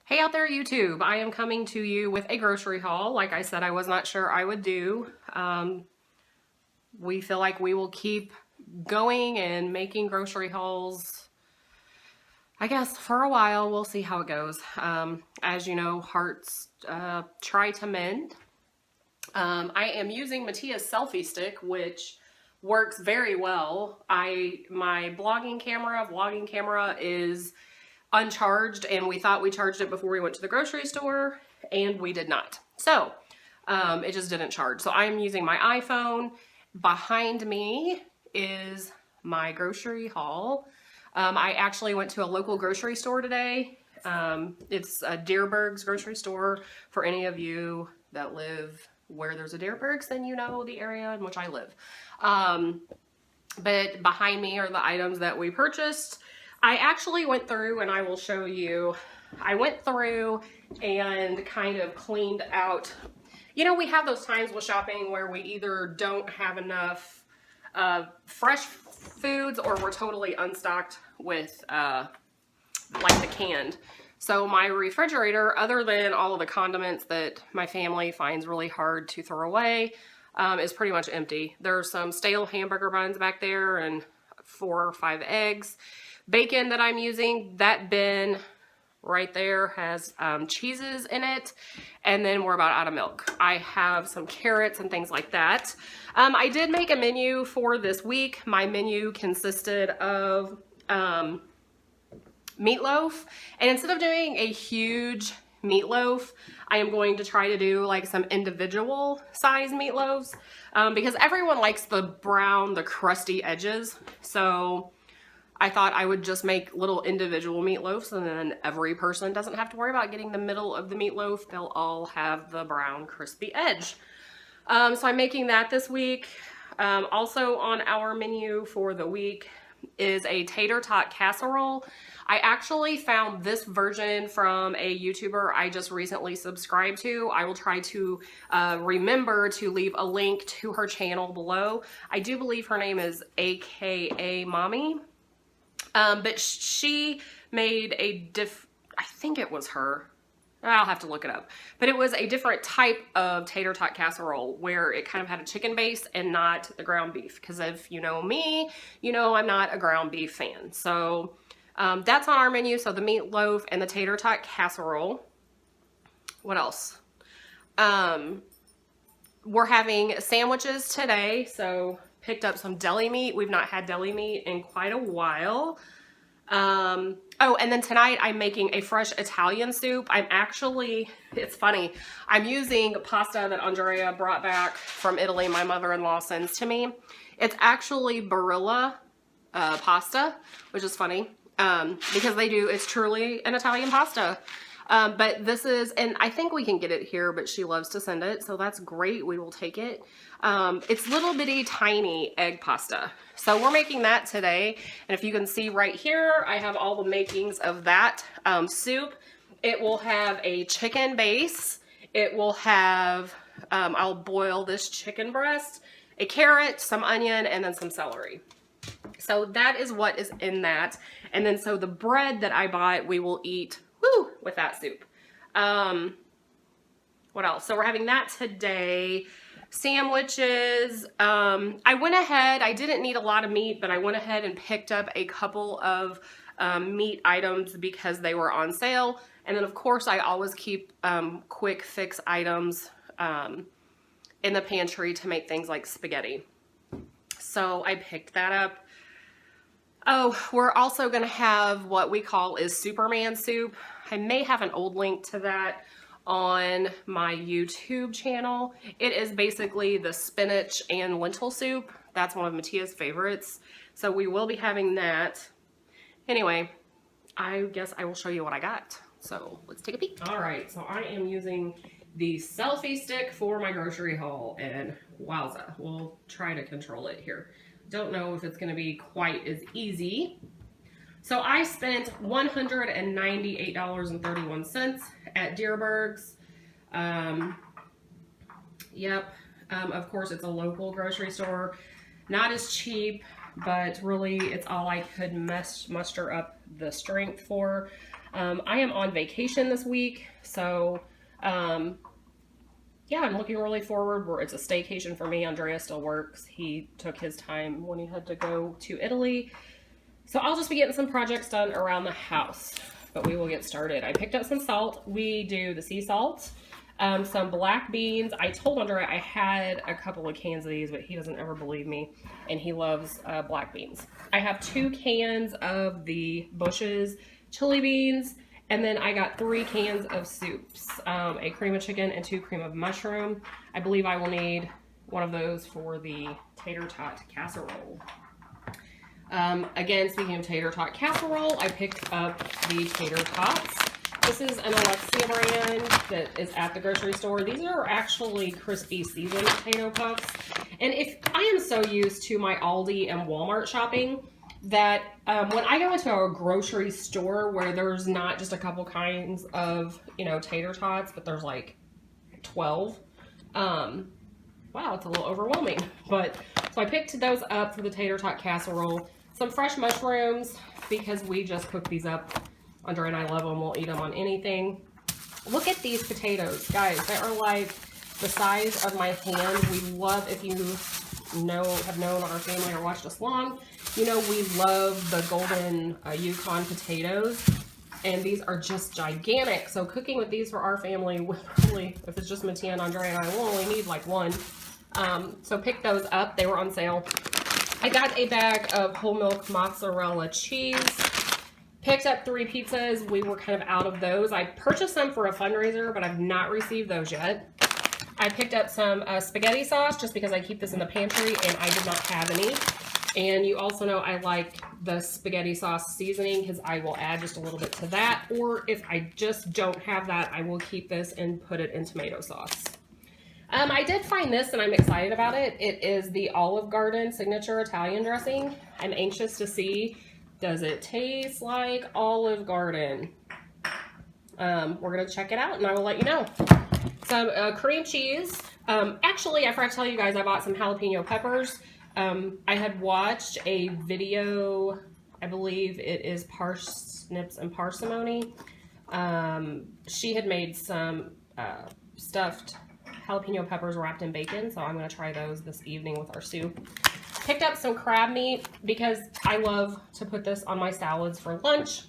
Hey out there, YouTube. I am coming to you with a grocery haul. Like I said, I was not sure I would do. We feel like we will keep going and making grocery hauls, I guess, for a while. We'll see how it goes. As you know, hearts try to mend. I am using Mattia's selfie stick, which works very well. My vlogging camera is uncharged, and we thought we charged it before we went to the grocery store, and we did not. So it just didn't charge. So I'm using my iPhone. Behind me is my grocery haul. I actually went to a local grocery store today. It's a Deerberg's grocery store. For any of you that live where there's a Deerberg's, then you know the area in which I live. But behind me are the items that we purchased. I actually went through, and I will show you, I went through and kind of cleaned out. You know, we have those times with shopping where we either don't have enough fresh foods or we're totally unstocked with like the canned. So my refrigerator, other than all of the condiments that my family finds really hard to throw away, is pretty much empty. There's some stale hamburger buns back there and 4 or 5 eggs. Bacon that I'm using, that bin right there has cheeses in it, and then we're about out of milk. I have some carrots and things like that. I did make a menu for this week. My menu consisted of meatloaf, and instead of doing a huge meatloaf, I am going to try to do like some individual size meatloaves because everyone likes the brown, the crusty edges. So I thought I would just make little individual meatloaves, and then every person doesn't have to worry about getting the middle of the meatloaf. They'll all have the brown crispy edge. So I'm making that this week. Also on our menu for the week is a tater tot casserole. I actually found this version from a YouTuber I just recently subscribed to. I will try to remember to leave a link to her channel below. I do believe her name is AKA Mommy. But she made I think it was her. I'll have to look it up. But it was a different type of tater tot casserole where it kind of had a chicken base and not the ground beef. Because if you know me, you know I'm not a ground beef fan. So that's on our menu. So the meatloaf and the tater tot casserole. What else? We're having sandwiches today. So picked up some deli meat. We've not had deli meat in quite a while. Oh, and then tonight I'm making a fresh Italian soup. It's funny, I'm using pasta that Andrea brought back from Italy. My mother-in-law sends to me. It's actually Barilla pasta, which is funny because it's truly an Italian pasta. But this is, and I think we can get it here, but she loves to send it, so that's great. We will take it. It's little bitty tiny egg pasta. So we're making that today. And if you can see right here, I have all the makings of that soup. It will have a chicken base. It will have, I'll boil this chicken breast, a carrot, some onion, and then some celery. So that is what is in that. And then so the bread that I bought, we will eat with that soup. What else? So we're having that today. Sandwiches. I went ahead, I didn't need a lot of meat, but I went ahead and picked up a couple of meat items because they were on sale. And then of course I always keep quick fix items in the pantry to make things like spaghetti. So I picked that up. Oh, we're also going to have what we call is Superman soup. I may have an old link to that on my YouTube channel. It is basically the spinach and lentil soup. That's one of Mattia's favorites. So we will be having that. Anyway, I guess I will show you what I got. So let's take a peek. All right, so I am using the selfie stick for my grocery haul, and wowza, we'll try to control it here. Don't know if it's going to be quite as easy. So I spent $198.31 at Deerberg's. Of course it's a local grocery store. Not as cheap, but really it's all I could muster up the strength for. I am on vacation this week, so yeah, I'm looking really forward. It's a staycation for me. Andrea still works. He took his time when he had to go to Italy. So I'll just be getting some projects done around the house, but we will get started. I picked up some salt. We do the sea salt, some black beans. I told Andrea I had a couple of cans of these, but he doesn't ever believe me, and he loves black beans. I have 2 cans of the Bush's chili beans, and then I got 3 cans of soups, a cream of chicken and 2 cream of mushroom. I believe I will need one of those for the tater tot casserole. Again, speaking of tater tot casserole, I picked up the tater tots. This is an Alexia brand that is at the grocery store. These are actually crispy seasoned potato puffs. And if I am so used to my Aldi and Walmart shopping that when I go into a grocery store where there's not just a couple kinds of, tater tots, but there's like 12, wow, it's a little overwhelming. But so I picked those up for the tater tot casserole. Some fresh mushrooms because we just cooked these up. Andrea and I love them. We'll eat them on anything. Look at these potatoes, guys. They are like the size of my hand. We love, if you have known our family or watched us long, we love the golden Yukon potatoes. And these are just gigantic. So cooking with these for our family, probably, if it's just Mattia and Andrea and I, we'll only need like one. So pick those up. They were on sale. I got a bag of whole milk mozzarella cheese. Picked up 3 pizzas. We were kind of out of those. I purchased some for a fundraiser, but I've not received those yet. I picked up some spaghetti sauce just because I keep this in the pantry and I did not have any. And you also know I like the spaghetti sauce seasoning because I will add just a little bit to that. Or if I just don't have that, I will keep this and put it in tomato sauce. I did find this and I'm excited about it. It is the Olive Garden signature Italian dressing. I'm anxious to see, does it taste like Olive Garden? We're going to check it out and I will let you know. Some cream cheese. Actually, I forgot to tell you guys I bought some jalapeno peppers. I had watched a video, I believe it is Parsnips and Parsimony. She had made some stuffed jalapeno peppers wrapped in bacon, so I'm going to try those this evening with our soup. Picked up some crab meat because I love to put this on my salads for lunch.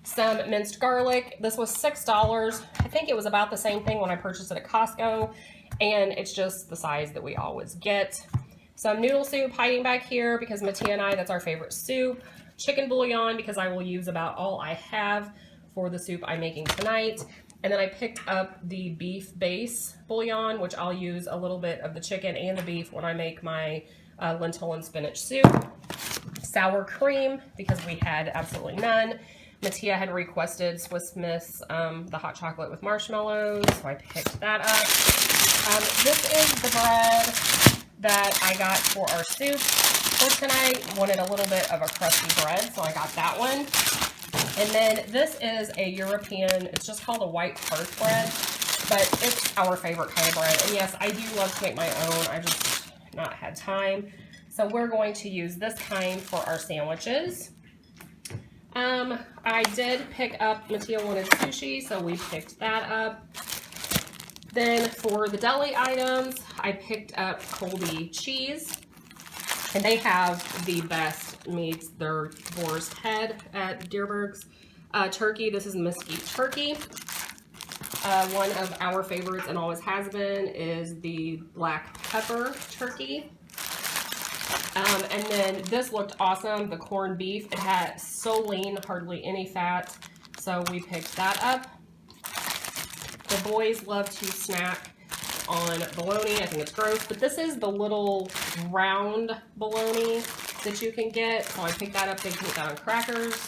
Some minced garlic. This was $6. I think it was about the same thing when I purchased it at Costco, and it's just the size that we always get. Some noodle soup hiding back here because Mattia and I, that's our favorite soup. Chicken bouillon because I will use about all I have for the soup I'm making tonight. And then I picked up the beef base bouillon, which I'll use a little bit of the chicken and the beef when I make my lentil and spinach soup. Sour cream because we had absolutely none. Mattia had requested Swiss Miss, the hot chocolate with marshmallows, so I picked that up. This is the bread that I got for our soup for tonight. Wanted a little bit of a crusty bread, so I got that one. And then this is a European, it's just called a white hearth bread, but it's our favorite kind of bread. And yes, I do love to make my own. I just not had time. So we're going to use this kind for our sandwiches. I did pick up, Mattia wanted sushi, so we picked that up. Then for the deli items, I picked up Colby cheese, and they have the best meats. They're boar's head at Deerberg's. Turkey, this is mesquite turkey. One of our favorites and always has been is the black pepper turkey. And then this looked awesome, the corned beef. It had so lean, hardly any fat, so we picked that up. The boys love to snack on bologna. I think it's gross, but this is the little round bologna that you can get, so I picked that up. They can eat that on crackers.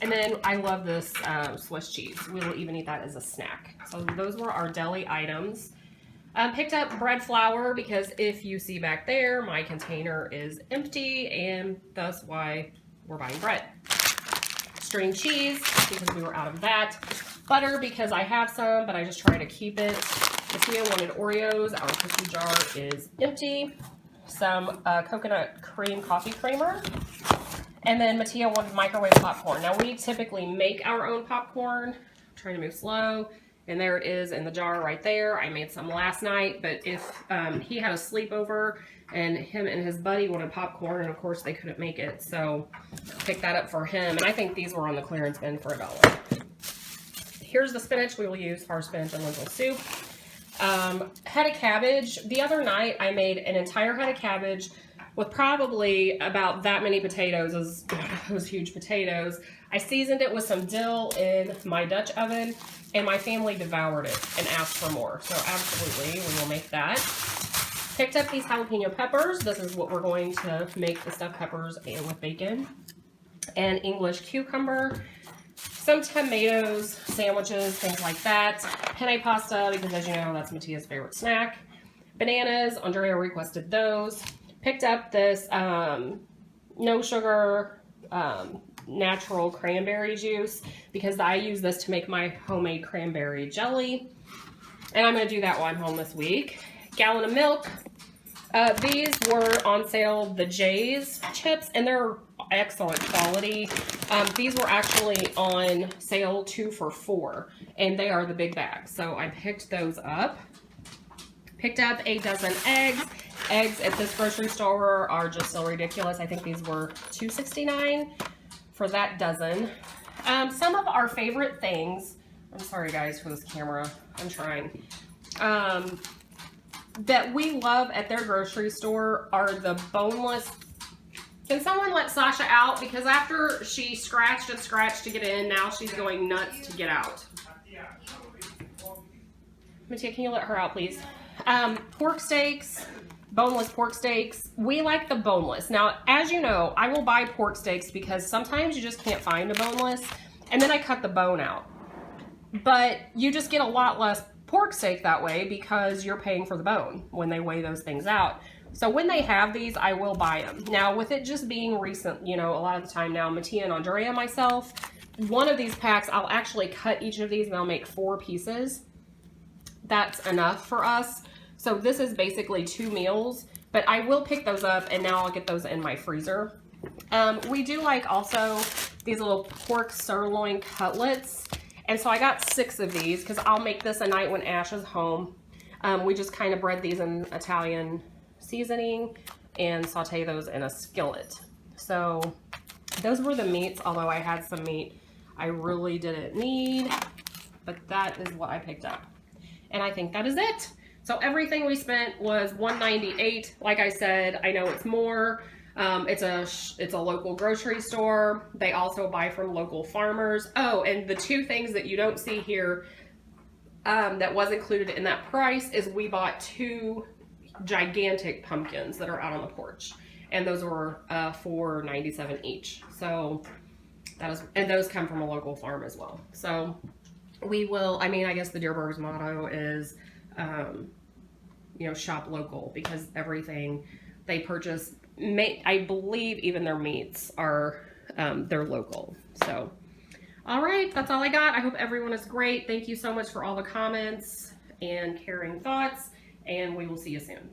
And then I love this Swiss cheese. We will even eat that as a snack. So those were our deli items. Picked up bread flour because if you see back there, my container is empty, and that's why we're buying bread. String cheese because we were out of that. Butter because I have some, but I just try to keep it. Mattia wanted Oreos. Our cookie jar is empty. Some coconut cream coffee creamer. And then Mattia wanted microwave popcorn. Now we typically make our own popcorn. I'm trying to move slow. And there it is in the jar right there. I made some last night, but if he had a sleepover and him and his buddy wanted popcorn, and of course they couldn't make it, so pick that up for him. And I think these were on the clearance bin for $1. Here's the spinach we will use for our spinach and lentil soup. Head of cabbage. The other night I made an entire head of cabbage with probably about that many potatoes, as those huge potatoes. I seasoned it with some dill in my Dutch oven, and my family devoured it and asked for more. So absolutely, we will make that. Picked up these jalapeno peppers. This is what we're going to make the stuffed peppers and with bacon. And English cucumber. Some tomatoes, sandwiches, things like that. Penne pasta, because as you know, that's Mattia's favorite snack. Bananas, Andrea requested those. Picked up this no sugar natural cranberry juice because I use this to make my homemade cranberry jelly. And I'm going to do that while I'm home this week. Gallon of milk. These were on sale, the Jay's chips, and they're excellent quality. These were actually on sale 2 for $4, and they are the big bags. So I picked those up. Picked up a dozen eggs. Eggs at this grocery store are just so ridiculous. I think these were $2.69 for that dozen. Some of our favorite things, I'm sorry guys for this camera, I'm trying, that we love at their grocery store are the boneless. Can someone let Sasha out? Because after she scratched and scratched to get in, now she's going nuts to get out. Mattia, can you let her out, please? Pork steaks, boneless pork steaks. We like the boneless. Now, as you know, I will buy pork steaks because sometimes you just can't find a boneless, and then I cut the bone out. But you just get a lot less pork steak that way because you're paying for the bone when they weigh those things out. So when they have these, I will buy them. Now, with it just being recent, you know, a lot of the time now, Mattia and Andrea and myself, one of these packs, I'll actually cut each of these and I'll make 4 pieces. That's enough for us. So this is basically 2 meals, but I will pick those up and now I'll get those in my freezer. We do like also these little pork sirloin cutlets. And so I got 6 of these because I'll make this a night when Ash is home. We just kind of bread these in Italian seasoning and saute those in a skillet. So those were the meats, although I had some meat I really didn't need, but that is what I picked up. And I think that is it. So everything we spent was $198. Like I said, I know it's more. It's a local grocery store. They also buy from local farmers. Oh, and the 2 things that you don't see here that was included in that price is we bought 2 gigantic pumpkins that are out on the porch, and those were $4.97 each. So that is, and those come from a local farm as well. So we will. I mean, I guess the Deerberg's motto is, you know, shop local, because everything they purchase, I believe even their meats are, they're local. So, all right, that's all I got. I hope everyone is great. Thank you so much for all the comments and caring thoughts, and we will see you soon.